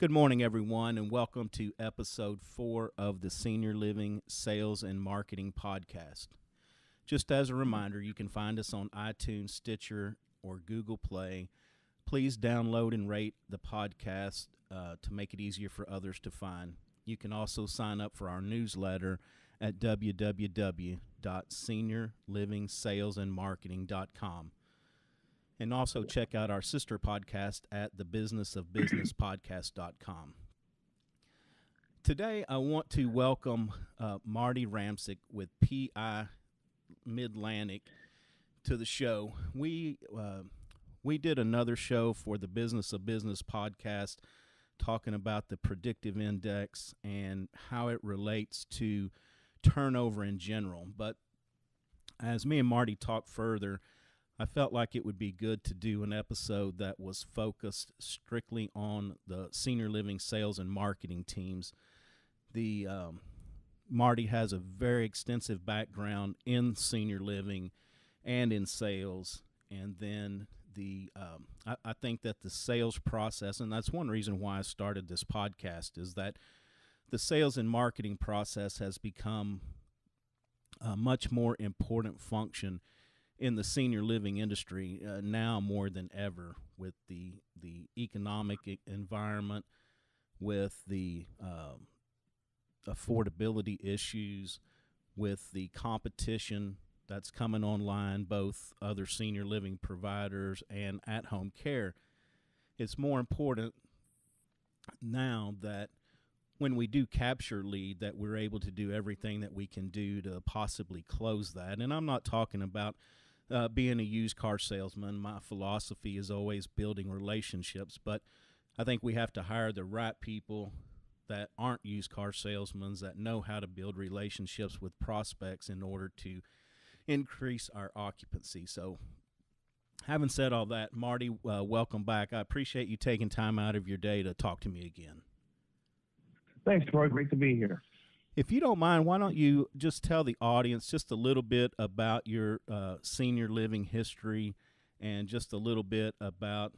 Good morning, everyone, and welcome to episode 4 of the Senior Living Sales and Marketing Podcast. Just as a reminder, you can find us on iTunes, Stitcher, or Google Play. Please download and rate the podcast to make it easier for others to find. You can also sign up for our newsletter at www.seniorlivingsalesandmarketing.com. And also check out our sister podcast at thebusinessofbusinesspodcast.com. Today, I want to welcome Marty Ramseck with PI Midlantic to the show. We did another show for the Business of Business podcast talking about the predictive index and how it relates to turnover in general. But as me and Marty talked further, I felt like it would be good to do an episode that was focused strictly on the senior living sales and marketing teams. Marty has a very extensive background in senior living and in sales, and then I think that the sales process, and that's one reason why I started this podcast, is that the sales and marketing process has become a much more important function in the senior living industry now more than ever, with the economic environment, with the affordability issues, with the competition that's coming online, both other senior living providers and at-home care. It's more important now that when we do capture lead, that we're able to do everything that we can do to possibly close that. And I'm not talking about being a used car salesman. My philosophy is always building relationships, but I think we have to hire the right people that aren't used car salesmen, that know how to build relationships with prospects in order to increase our occupancy. So having said all that, Marty, welcome back. I appreciate you taking time out of your day to talk to me again. Thanks, Troy. Great to be here. If you don't mind, why don't you just tell the audience just a little bit about your senior living history and just a little bit about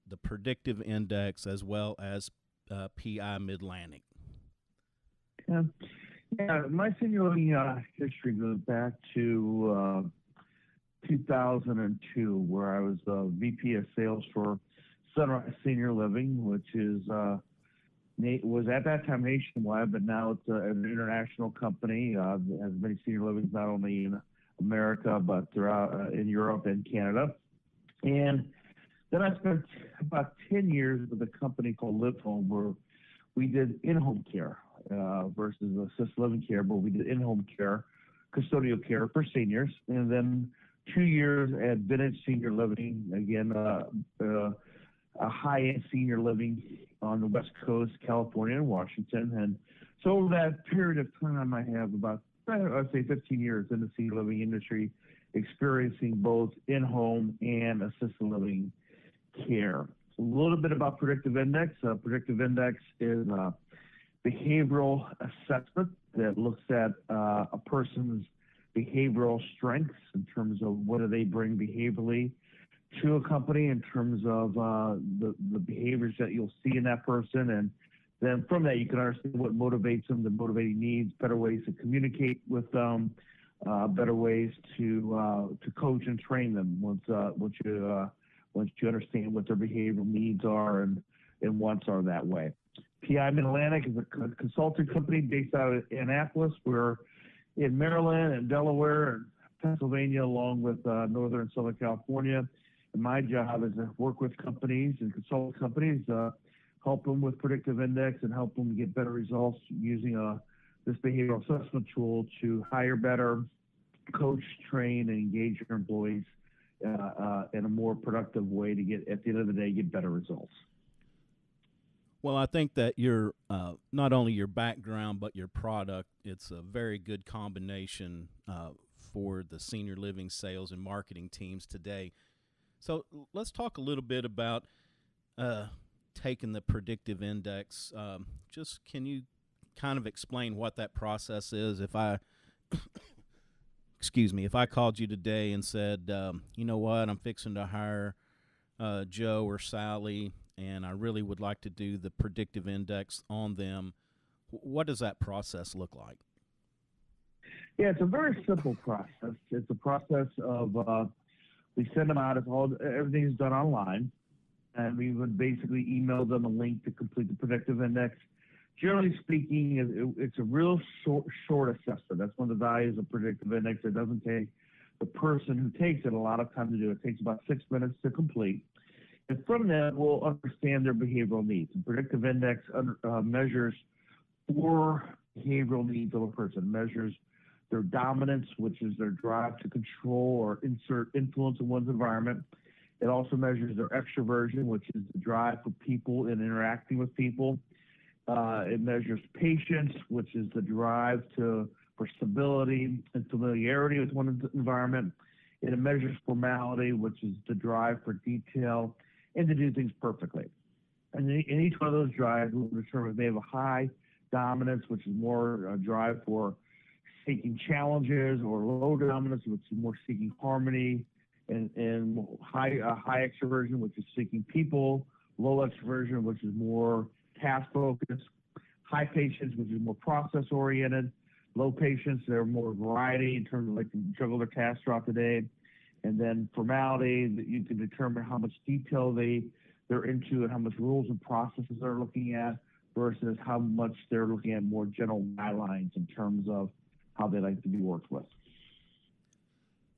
the predictive index as well as PI Midlantic. Yeah, my senior living history goes back to 2002, where I was VP of sales for Sunrise Senior Living, which was at that time nationwide, but now it's an international company. Has many senior livings not only in America but throughout in Europe and Canada. And then I spent about 10 years with a company called LivHOME, where we did in-home care versus assisted living care, but we did in-home care, custodial care for seniors. And then 2 years at Vintage Senior Living, again, a high-end senior living on the West Coast, California and Washington. And so over that period of time, I have about, I'd say 15 years in the senior living industry, experiencing both in-home and assisted living care. A little bit about Predictive Index. Predictive Index is a behavioral assessment that looks at a person's behavioral strengths in terms of what do they bring behaviorally to a company, in terms of the behaviors that you'll see in that person. And then from that, you can understand what motivates them, the motivating needs, better ways to communicate with them, better ways to coach and train them once you understand what their behavioral needs are and wants are that way. PI Midlantic is a consulting company based out of Annapolis. We're in Maryland and Delaware and Pennsylvania, along with Northern and Southern California. And my job is to work with companies and consult companies, help them with Predictive Index and help them get better results using this behavioral assessment tool to hire better, coach, train, and engage your employees in a more productive way to get, at the end of the day, get better results. Well, I think that your not only your background but your product, it's a very good combination for the senior living sales and marketing teams today. So let's talk a little bit about taking the predictive index. Just can you kind of explain what that process is? If I if I called you today and said, you know what, I'm fixing to hire Joe or Sally, and I really would like to do the predictive index on them, what does that process look like? Yeah, it's a very simple process. It's a process of we send them out. Everything is done online, and we would basically email them a link to complete the predictive index. Generally speaking, it's a real short assessment. That's one of the values of predictive index. It doesn't take the person who takes it a lot of time to do. It takes about 6 minutes to complete. And from that, we'll understand their behavioral needs. And predictive index measures 4 behavioral needs of a person. It measures their dominance, which is their drive to control or insert influence in one's environment. It also measures their extroversion, which is the drive for people and interacting with people. It measures patience, which is the drive for stability and familiarity with one's environment. It measures formality, which is the drive for detail and to do things perfectly. And in each one of those drives, we'll determine if they have a high dominance, which is more a drive for seeking challenges, or low dominance, which is more seeking harmony, and high extroversion, which is seeking people, low extroversion, which is more task focused, high patience, which is more process oriented, low patience, they're more variety in terms of like to juggle their tasks throughout the day, and then formality, that you can determine how much detail they're into and how much rules and processes they're looking at versus how much they're looking at more general guidelines in terms of how they like to be worked with.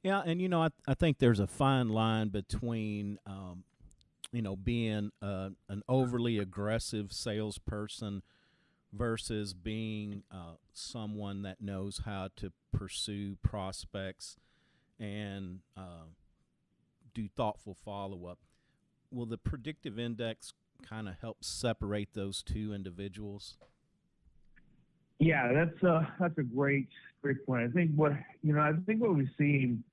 Yeah, and I think there's a fine line between being an overly aggressive salesperson versus being someone that knows how to pursue prospects and do thoughtful follow-up. Will the predictive index kind of help separate those two individuals? Yeah, that's a great point. I think what we've seen,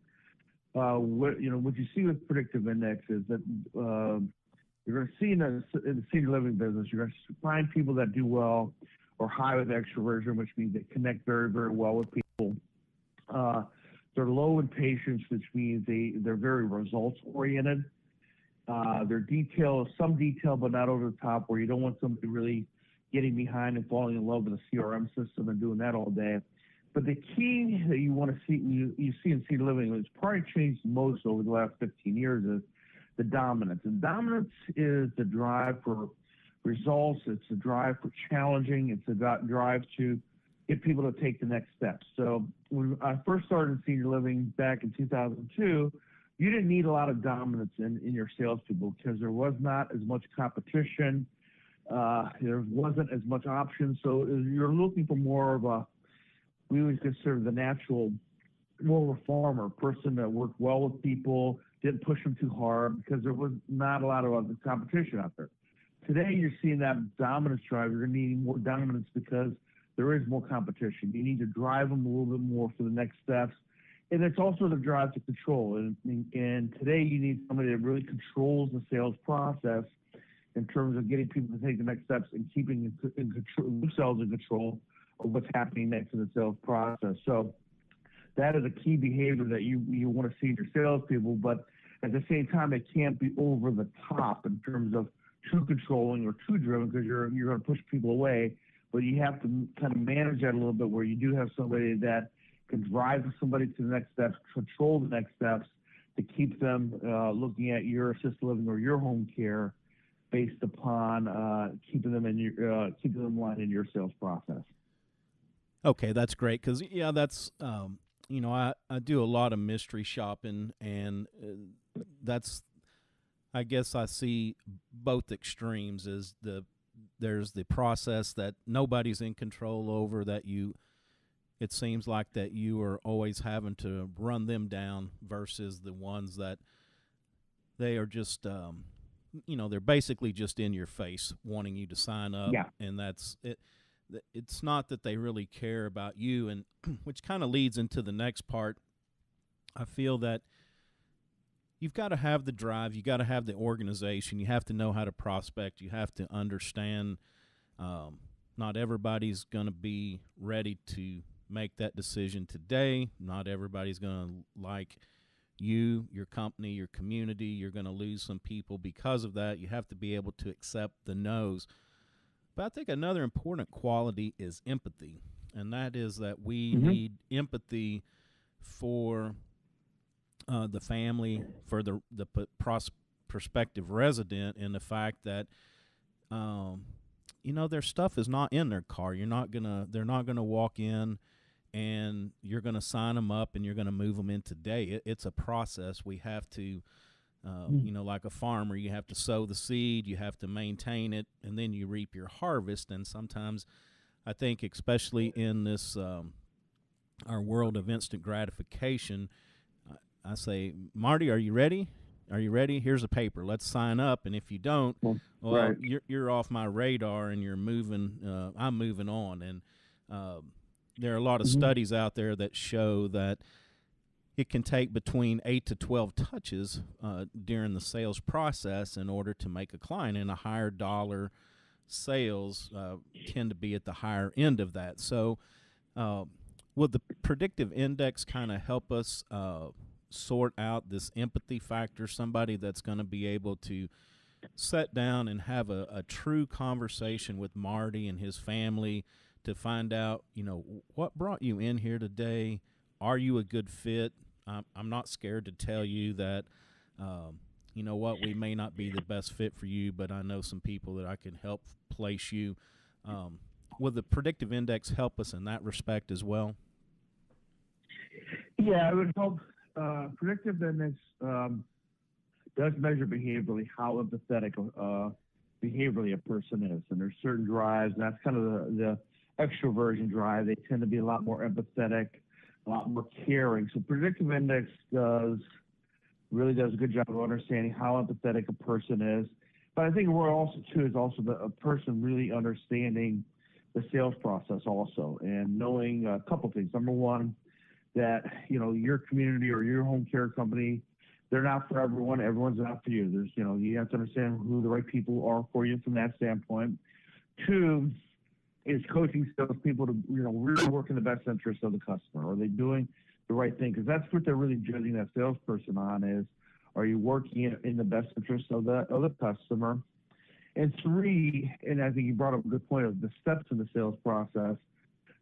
what you see with predictive index is that you're going to see in the senior living business, you're going to find people that do well or high with extroversion, which means they connect very, very well with people. They're low in patience, which means they're very results oriented. Their some detail, but not over the top, where you don't want somebody really getting behind and falling in love with a CRM system and doing that all day. But the key that you want to see, you see in senior living, it's probably changed most over the last 15 years, is the dominance. And dominance is the drive for results. It's the drive for challenging. It's the drive to get people to take the next steps. So when I first started in senior living back in 2002, you didn't need a lot of dominance in your salespeople because there was not as much competition. There wasn't as much options. So you're looking for more of we would consider the natural, more of a farmer, person that worked well with people, didn't push them too hard because there was not a lot of other competition out there. Today, you're seeing that dominance drive. You're going to need more dominance because there is more competition. You need to drive them a little bit more for the next steps. And it's also the drive to control. And today, you need somebody that really controls the sales process in terms of getting people to take the next steps and keeping themselves in control of what's happening next in the sales process. So that is a key behavior that you want to see in your salespeople, but at the same time, it can't be over the top in terms of too controlling or too driven, because you're going to push people away. But you have to kind of manage that a little bit, where you do have somebody that can drive somebody to the next steps, control the next steps, to keep them looking at your assisted living or your home care based upon keeping them in line in your sales process. Okay, that's great, because that's I do a lot of mystery shopping, and that's, I guess I see both extremes. There's the process that nobody's in control over, that it seems like that you are always having to run them down, versus the ones that they are just they're basically just in your face wanting you to sign up. Yeah. And that's it. It's not that they really care about you, and which kind of leads into the next part. I feel that you've got to have the drive, you got to have the organization, you have to know how to prospect, you have to understand not everybody's going to be ready to make that decision today. Not everybody's going to like you, your company, your community. You're going to lose some people because of that. You have to be able to accept the no's. But I think another important quality is empathy, and that is that we need empathy for the family, for the prospective resident, and the fact that their stuff is not in their car. They're not gonna walk in and you're gonna sign them up and you're gonna move them in today. It's a process. We have to, like a farmer, you have to sow the seed, you have to maintain it, and then you reap your harvest. And sometimes, I think, especially in this our world of instant gratification, I say, Marty, are you ready? Are you ready? Here's a paper. Let's sign up. And if you don't, well, you're off my radar, and you're moving. I'm moving on. And there are a lot of studies out there that show that it can take between 8 to 12 touches during the sales process in order to make a client. And a higher dollar sales tend to be at the higher end of that. So will the predictive index kind of help us sort out this empathy factor, somebody that's going to be able to sit down and have a true conversation with Marty and his family to find out, what brought you in here today? Are you a good fit? I'm not scared to tell you that, we may not be the best fit for you, but I know some people that I can help place you. Will the predictive index help us in that respect as well? Yeah, it would help. Predictive index does measure behaviorally how empathetic behaviorally a person is, and there's certain drives, and that's kind of the extroversion drive. They tend to be a lot more empathetic, a lot more caring. So predictive index really does a good job of understanding how empathetic a person is. But I think what also too is also a person really understanding the sales process also, and knowing a couple things. Number one, that your community or your home care company, they're not for everyone. Everyone's not for you. There's you have to understand who the right people are for you from that standpoint. Two is coaching salespeople to really work in the best interest of the customer. Are they doing the right thing? Because that's what they're really judging that salesperson on is, are you working in the best interest of the customer? And three, and I think you brought up a good point of the steps in the sales process,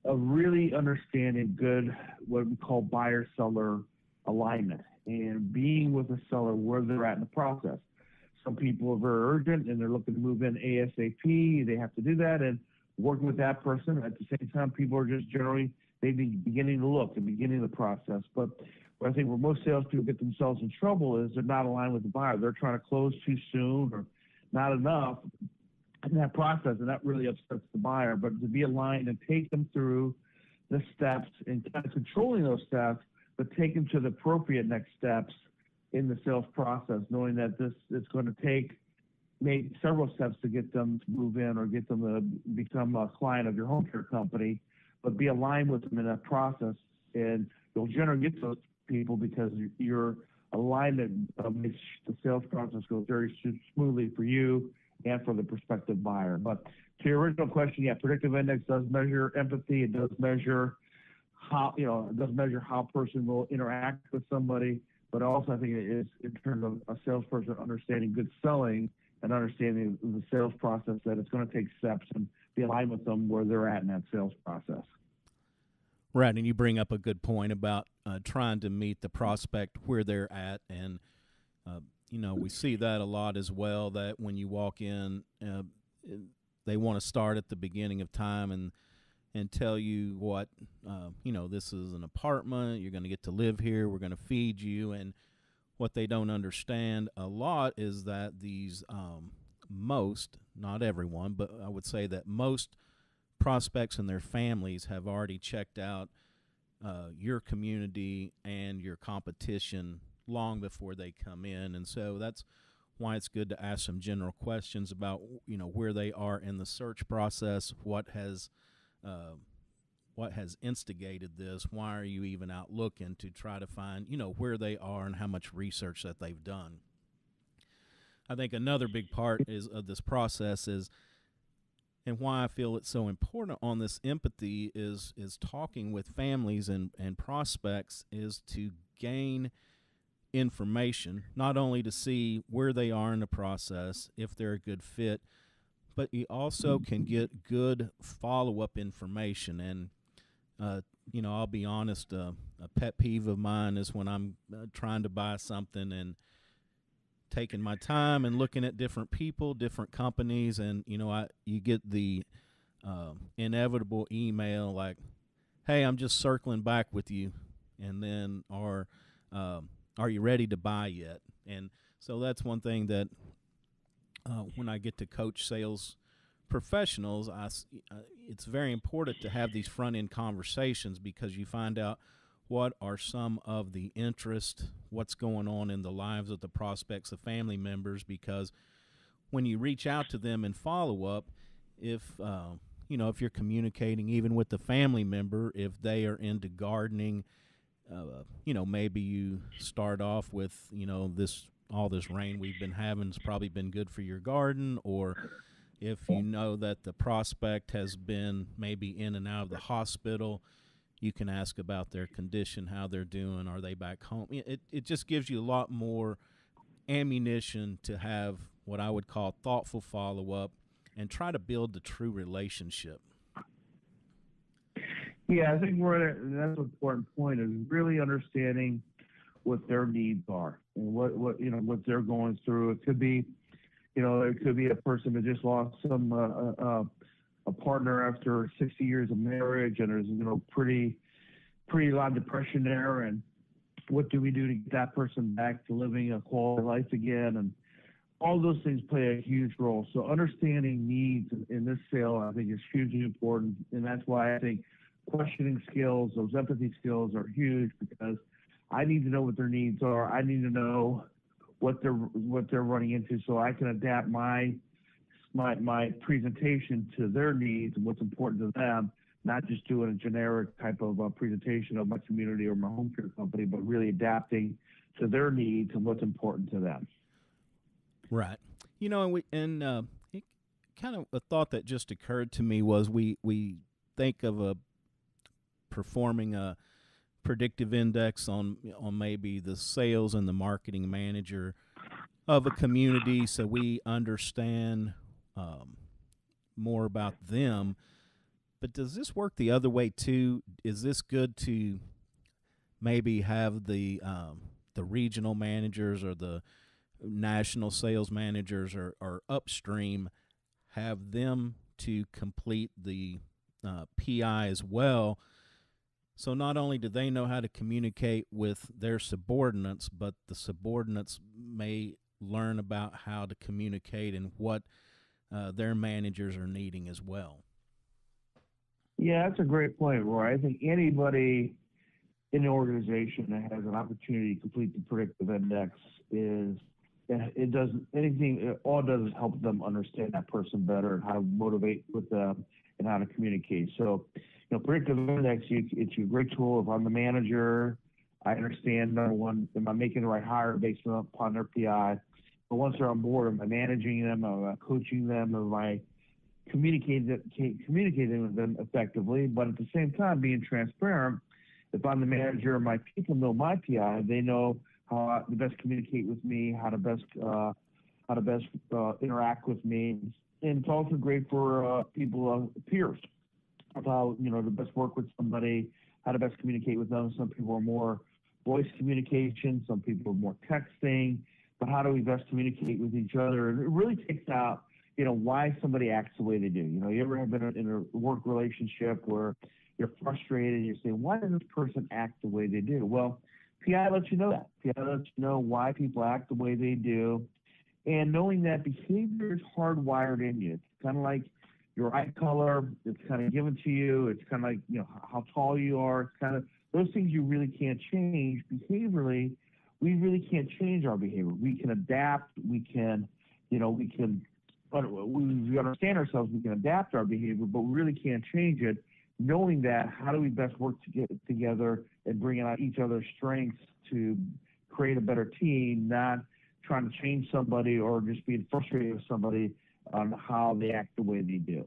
of really understanding good, what we call buyer-seller alignment, and being with the seller where they're at in the process. Some people are very urgent and they're looking to move in ASAP. They have to do that, and working with that person. At the same time, people are just generally maybe beginning to look and beginning the process. But I think where most salespeople get themselves in trouble is they're not aligned with the buyer. They're trying to close too soon or not enough in that process, and that really upsets the buyer. But to be aligned and take them through the steps and kind of controlling those steps, but take them to the appropriate next steps in the sales process, knowing that it's going to take maybe several steps to get them to move in or get them to become a client of your home care company, but be aligned with them in that process. And you'll generally get those people because your alignment makes the sales process go very smoothly for you and for the prospective buyer. But to your original question, yeah, predictive index does measure empathy. It does measure how a person will interact with somebody. But also, I think it is in terms of a salesperson understanding good selling and understanding the sales process, that it's going to take steps and be aligned with them where they're at in that sales process. Right, and you bring up a good point about trying to meet the prospect where they're at, and we see that a lot as well, that when you walk in, they want to start at the beginning of time and tell you what, this is an apartment, you're going to get to live here, we're going to feed you, and what they don't understand a lot is that these most, not everyone, but I would say that most prospects and their families have already checked out your community and your competition long before they come in. And so that's why it's good to ask some general questions about, where they are in the search process, what has instigated this, why are you even out looking, to try to find, where they are and how much research that they've done. I think another big part of this process is, and why I feel it's so important on this empathy is talking with families and prospects, is to gain information, not only to see where they are in the process, if they're a good fit, but you also can get good follow-up information. And I'll be honest, a pet peeve of mine is when I'm trying to buy something and taking my time and looking at different people, different companies, and you get the inevitable email like, "Hey, I'm just circling back with you," and then are you ready to buy yet? And so that's one thing that when I get to coach sales professionals, it's very important to have these front-end conversations, because you find out what are some of the interest, what's going on in the lives of the prospects, of family members, because when you reach out to them and follow up, if you're communicating even with the family member, if they are into gardening, maybe you start off with, all this rain we've been having has probably been good for your garden, or if you know that the prospect has been maybe in and out of the hospital, you can ask about their condition, how they're doing, are they back home? It just gives you a lot more ammunition to have what I would call thoughtful follow-up and try to build the true relationship. Yeah, I think that's an important point, is really understanding what their needs are and what they're going through. It could be, it could be a person that just lost a partner after 60 years of marriage, and there's pretty lot of depression there. And what do we do to get that person back to living a quality life again? And all those things play a huge role. So understanding needs in this sale, I think, is hugely important, and that's why I think questioning skills, those empathy skills, are huge, because I need to know what their needs are. I need to know what they're running into, so I can adapt my presentation to their needs and what's important to them, not just doing a generic type of presentation of my community or my home care company, but really adapting to their needs and what's important to them. Right. And it kind of a thought that just occurred to me was we think of performing a predictive index on maybe the sales and the marketing manager of a community, so we understand more about them. But does this work the other way too? Is this good to maybe have the regional managers or the national sales managers or upstream, have them to complete the PI as well? So not only do they know how to communicate with their subordinates, but the subordinates may learn about how to communicate and what their managers are needing as well. Yeah, that's a great point, Roy. I think anybody in the organization that has an opportunity to complete the predictive index all it does is help them understand that person better and how to motivate with them and how to communicate. So, predictive index, it's a great tool. If I'm the manager, I understand, number one, am I making the right hire based upon their PI? But once they're on board, am I managing them? Am I coaching them? Am I communicating with them effectively? But at the same time, being transparent. If I'm the manager, my people know my PI. They know how to best communicate with me, how to best interact with me. And it's also great for peers, of how to best work with somebody, how to best communicate with them. Some people are more voice communication, some people are more texting, but how do we best communicate with each other? And it really takes out why somebody acts the way they do. You ever have been in a work relationship where you're frustrated and you're saying, why does this person act the way they do? Well, PI lets you know that. PI lets you know why people act the way they do. And knowing that behavior is hardwired in you. It's kind of like your eye color. It's kind of given to you. It's kind of like, how tall you are. It's kind of those things you really can't change. Behaviorally, we really can't change our behavior. We can adapt. We understand ourselves. We can adapt our behavior, but we really can't change it. Knowing that, how do we best work together and bring out each other's strengths to create a better team, not trying to change somebody or just being frustrated with somebody on how they act the way they do.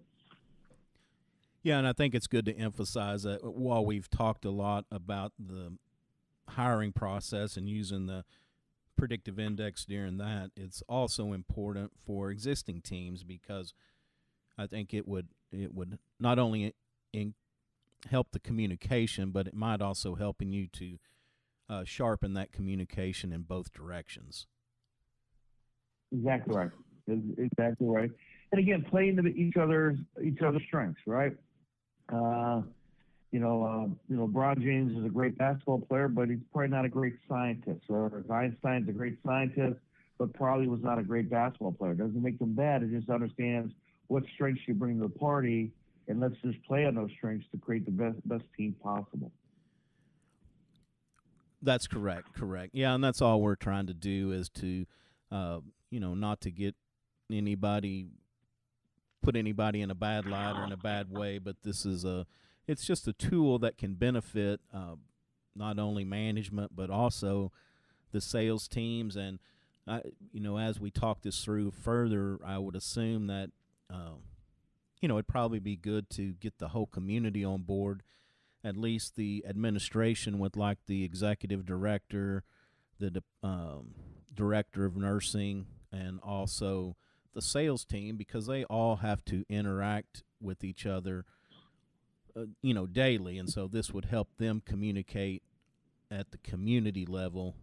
Yeah, and I think it's good to emphasize that while we've talked a lot about the hiring process and using the predictive index during that, it's also important for existing teams because I think it would not only help the communication, but it might also helping you to sharpen that communication in both directions. Exactly right. Exactly right. And again, play into each other's strengths, right? LeBron James is a great basketball player, but he's probably not a great scientist. Or Einstein's a great scientist, but probably was not a great basketball player. It doesn't make them bad. It just understands what strengths you bring to the party, and let's just play on those strengths to create the best team possible. That's correct. Yeah, and that's all we're trying to do is to, not to get put anybody in a bad light or in a bad way, but it's just a tool that can benefit not only management but also the sales teams. And as we talk this through further, I would assume that it'd probably be good to get the whole community on board, at least the administration with like the executive director, the director of nursing, and also the sales team, because they all have to interact with each other daily, and so this would help them communicate at the community level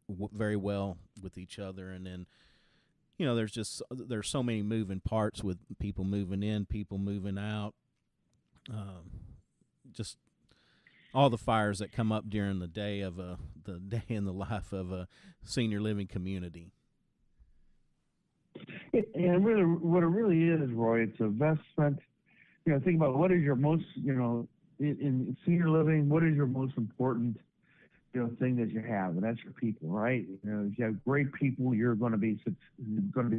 very well with each other. And then there's so many moving parts with people moving in, people moving out, just all the fires that come up during the day in the life of a senior living community. And really, what it really is, Roy, it's investment. Think about what is your most, in senior living, what is your most important, thing that you have, and that's your people, right? If you have great people, you're going to be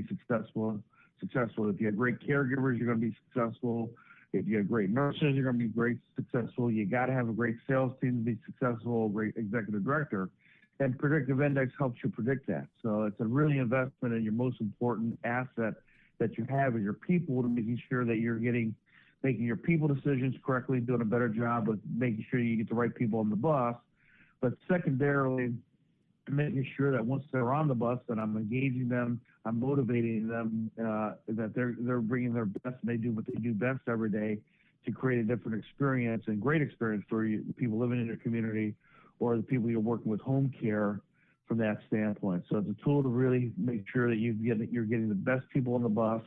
successful. If you have great caregivers, you're going to be successful. If you have great nurses, you're going to be successful. You got to have a great sales team to be successful, a great executive director. And Predictive Index helps you predict that. So it's a really investment in your most important asset that you have is your people, to making sure that you're making your people decisions correctly, doing a better job of making sure you get the right people on the bus. But secondarily, making sure that once they're on the bus, that I'm engaging them, I'm motivating them, that they're bringing their best, and they do what they do best every day to create a different experience and great experience for you, the people living in your community, or the people you're working with home care from that standpoint. So it's a tool to really make sure that you're getting the best people on the bus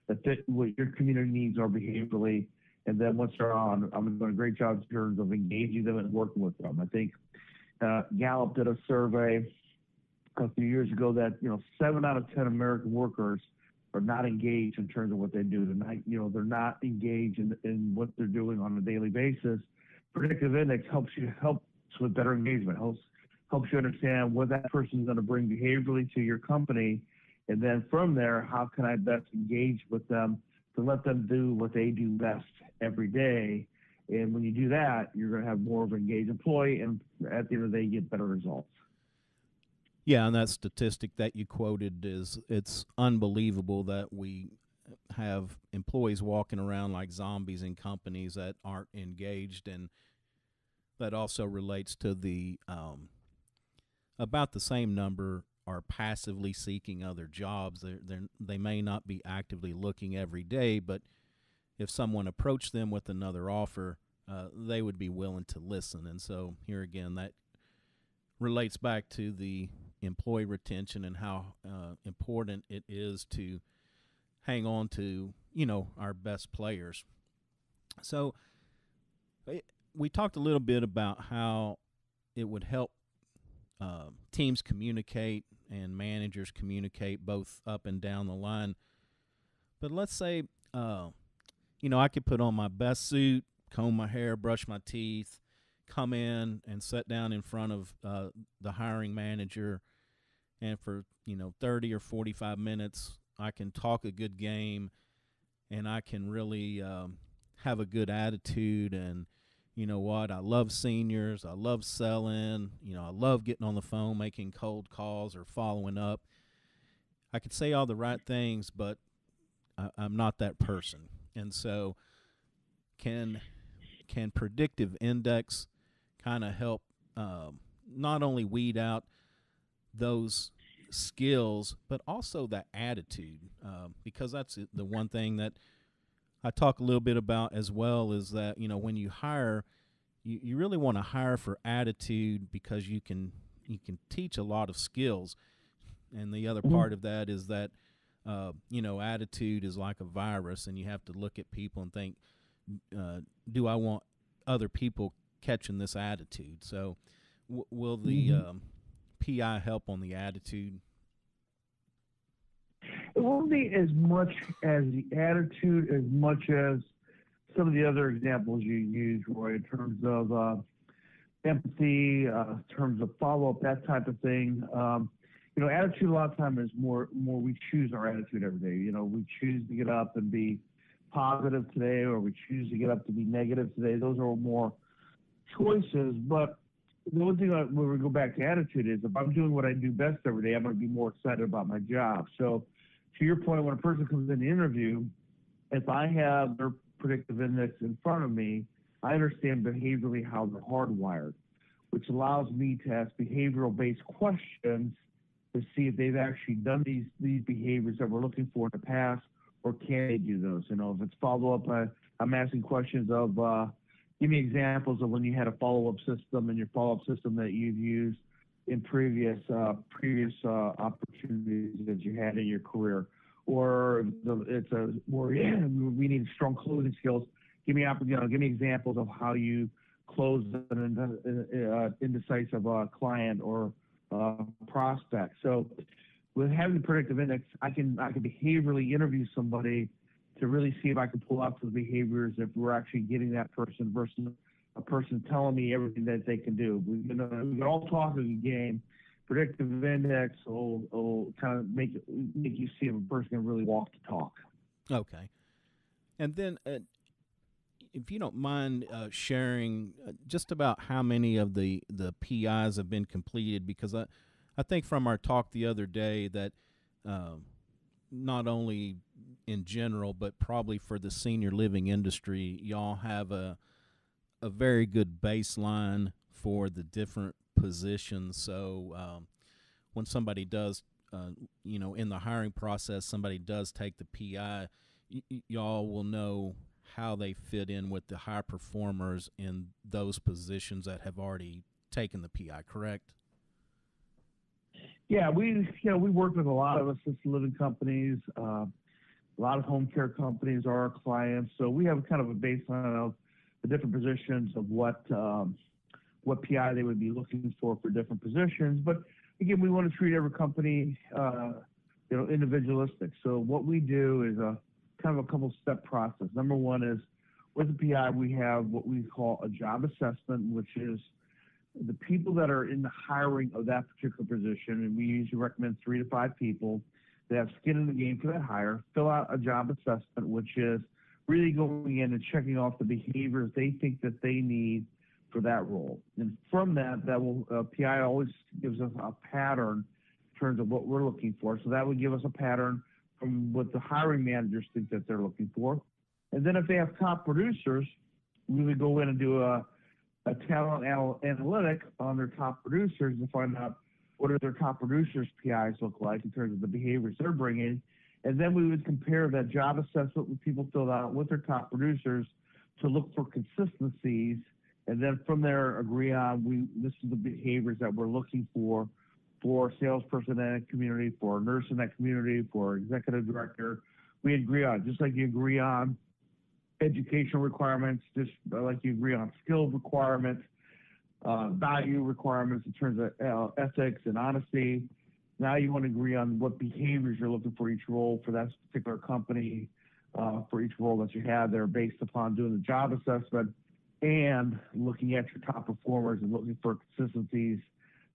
that fit what your community needs are behaviorally. And then once they're on, I'm doing a great job in terms of engaging them and working with them. I think Gallup did a survey a few years ago that 7 out of 10 American workers are not engaged in terms of what they do. They're not engaged in what they're doing on a daily basis. Predictive Index helps with better engagement, helps you understand what that person is going to bring behaviorally to your company, and then from there, how can I best engage with them to let them do what they do best every day. And when you do that, you're going to have more of an engaged employee, and at the end of the day, you get better results. Yeah, and that statistic that you quoted it's unbelievable that we have employees walking around like zombies in companies that aren't engaged, and that also relates to the about the same number are passively seeking other jobs. They may not be actively looking every day, but if someone approached them with another offer, they would be willing to listen. And so here again, that relates back to the employee retention and how important it is to hang on to, our best players. So we talked a little bit about how it would help teams communicate and managers communicate both up and down the line. But let's say, I could put on my best suit, comb my hair, brush my teeth, come in and sit down in front of the hiring manager, and for 30 or 45 minutes I can talk a good game, and I can really have a good attitude. And you know what, I love seniors, I love selling, I love getting on the phone, making cold calls or following up. I could say all the right things, but I'm not that person. And so can Predictive Index kind of help not only weed out those skills, but also the attitude, because that's the one thing that I talk a little bit about as well, is that, when you hire, you really want to hire for attitude, because you can teach a lot of skills. And the other Mhm. part of that is that, attitude is like a virus, and you have to look at people and think, do I want other people catching this attitude? So, will the Mhm. PI help on the attitude? It won't be as much as the attitude as much as some of the other examples you use, Roy, in terms of empathy, in terms of follow up, that type of thing. Attitude a lot of time is more we choose our attitude every day. We choose to get up and be positive today, or we choose to get up to be negative today. Those are more choices. But the one thing when we go back to attitude is, if I'm doing what I do best every day, I'm going to be more excited about my job. So, to your point, when a person comes in the interview, if I have their predictive index in front of me, I understand behaviorally how they're hardwired, which allows me to ask behavioral based questions to see if they've actually done these behaviors that we're looking for in the past, or can they do those. If it's follow up, I'm asking questions of, give me examples of when you had a follow up system, and your follow up system that you've used in previous opportunities that you had in your career, or it's a where we need strong closing skills. Give me examples of how you close an indecisive client or prospect. So with having the predictive index, I can behaviorally interview somebody to really see if I can pull out the behaviors, if we're actually getting that person versus a person telling me everything that they can do. We can all talk as a game. Predictive index will kind of make you see if a person can really walk the talk. Okay. And then, if you don't mind sharing just about how many of the PIs have been completed, because I think from our talk the other day that not only in general, but probably for the senior living industry, y'all have a very good baseline for the different positions. So when somebody does, in the hiring process, somebody does take the PI, y'all will know how they fit in with the high performers in those positions that have already taken the PI, correct? Yeah, we work with a lot of assisted living companies. A lot of home care companies are our clients, so we have kind of a baseline of the different positions of what PI they would be looking for different positions. But again, we want to treat every company individualistic. So what we do is a kind of a couple step process. Number one is, with the PI, we have what we call a job assessment, which is the people that are in the hiring of that particular position, and we usually recommend 3 to 5 people that have skin in the game for that hire, fill out a job assessment, which is really going in and checking off the behaviors they think that they need for that role. And from that will PI always gives us a pattern in terms of what we're looking for. So that would give us a pattern from what the hiring managers think that they're looking for. And then if they have top producers, we would go in and do a talent analytic on their top producers to find out what are their top producers' PIs look like in terms of the behaviors they're bringing. And then we would compare that job assessment with people filled out with their top producers to look for consistencies. And then from there, agree on this is the behaviors that we're looking for a salesperson in that community, for a nurse in that community, for executive director. We agree on, just like you agree on educational requirements, just like you agree on skill requirements, value requirements in terms of ethics and honesty. Now you want to agree on what behaviors you're looking for each role for that particular company, for each role that you have there, based upon doing the job assessment and looking at your top performers and looking for consistencies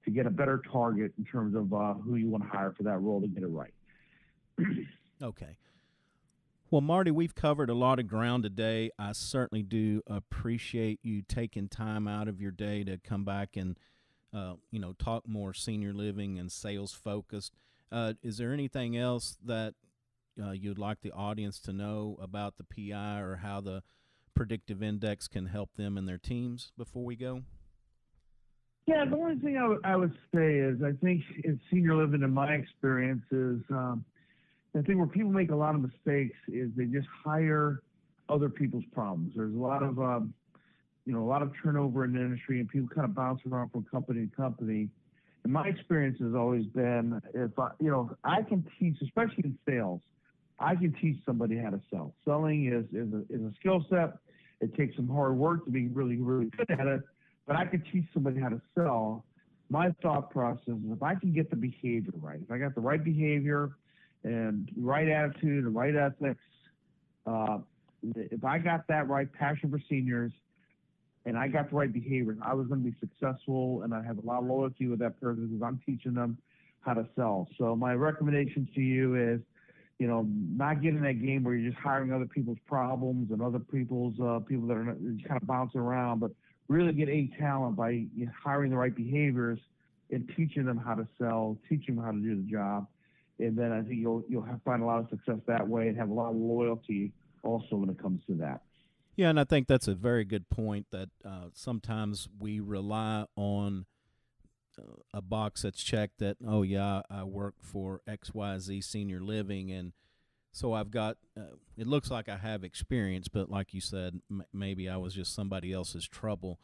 to get a better target in terms of who you want to hire for that role to get it right. Okay. Well, Marty, we've covered a lot of ground today. I certainly do appreciate you taking time out of your day to come back and, talk more senior living and sales focused. Is there anything else that you'd like the audience to know about the PI, or how the predictive index can help them and their teams before we go? Yeah, the only thing I would say is I think in senior living, in my experience, is I think where people make a lot of mistakes is they just hire other people's problems. There's a lot of a lot of turnover in the industry, and people kind of bounce around from company to company. And my experience has always been, if I can teach, especially in sales, I can teach somebody how to sell. Selling is a skill set. It takes some hard work to be really, really good at it, but I can teach somebody how to sell. My thought process is if I can get the behavior right, if I got the right behavior and right attitude and right ethics, if I got that right, passion for seniors, and I got the right behavior, I was going to be successful, and I have a lot of loyalty with that person because I'm teaching them how to sell. So my recommendation to you is, not get in that game where you're just hiring other people's problems and other people's people that are just kind of bouncing around, but really get A talent by hiring the right behaviors and teaching them how to sell, teaching them how to do the job. And then I think you'll find a lot of success that way and have a lot of loyalty also when it comes to that. Yeah, and I think that's a very good point that sometimes we rely on a box that's checked that, oh, yeah, I work for XYZ Senior Living, and so I've got it looks like I have experience, but like you said, maybe I was just somebody else's trouble,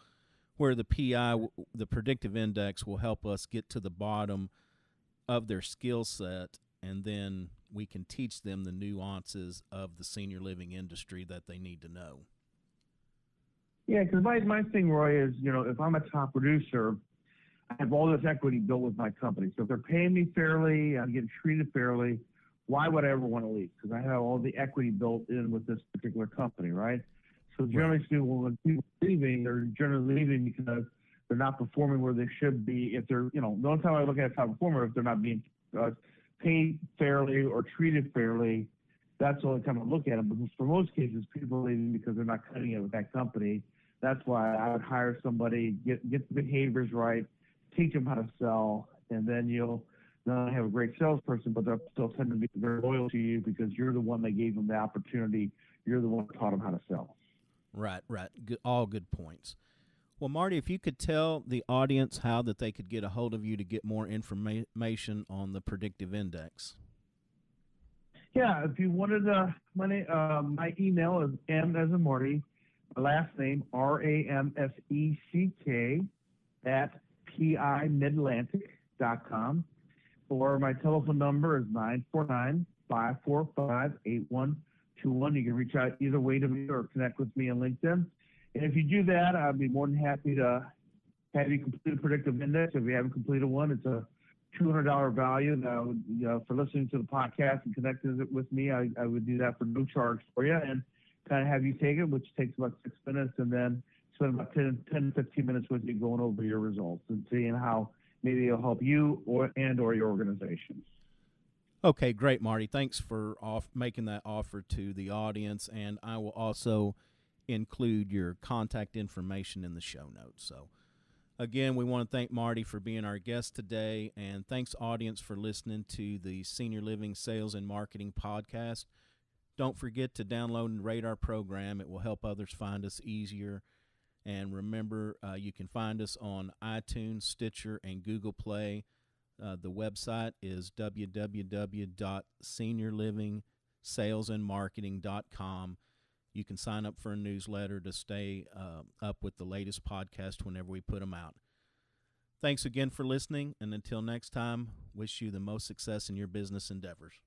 where the PI, the predictive index, will help us get to the bottom of their skill set, and then we can teach them the nuances of the senior living industry that they need to know. Yeah, because my thing, Roy, is, if I'm a top producer, I have all this equity built with my company. So if they're paying me fairly, I'm getting treated fairly, why would I ever want to leave? Because I have all the equity built in with this particular company, right? So generally speaking, when people are leaving, they're generally leaving because they're not performing where they should be. If they're, the only time I look at a top performer, if they're not being paid fairly or treated fairly, that's the only time I look at them. But for most cases, people are leaving because they're not cutting it with that company. That's why I would hire somebody, get the behaviors right, teach them how to sell, and then you'll not only have a great salesperson, but they'll still tend to be very loyal to you because you're the one that gave them the opportunity. You're the one that taught them how to sell. Right. Good, all good points. Well, Marty, if you could tell the audience how that they could get a hold of you to get more information on the predictive index. Yeah, if you wanted my email is M as in Marty, my last name Ramseck at PI Midlantic.com, or my telephone number is 949-545-8121. You can reach out either way to me or connect with me on LinkedIn. And if you do that, I'd be more than happy to have you complete a predictive index. If you haven't completed one, it's a $200 value. Now, for listening to the podcast and connecting with me, I would do that for no charge for you and kind of have you take it, which takes about 6 minutes, and then spend about 10 to 15 minutes with you going over your results and seeing how maybe it'll help you or your organization. Okay, great, Marty. Thanks for making that offer to the audience, and I will also include your contact information in the show notes. So, again, we want to thank Marty for being our guest today, and thanks, audience, for listening to the Senior Living Sales and Marketing Podcast. Don't forget to download and rate our program. It will help others find us easier. And remember, you can find us on iTunes, Stitcher, and Google Play. The website is www.seniorlivingsalesandmarketing.com. You can sign up for a newsletter to stay up with the latest podcast whenever we put them out. Thanks again for listening, and until next time, wish you the most success in your business endeavors.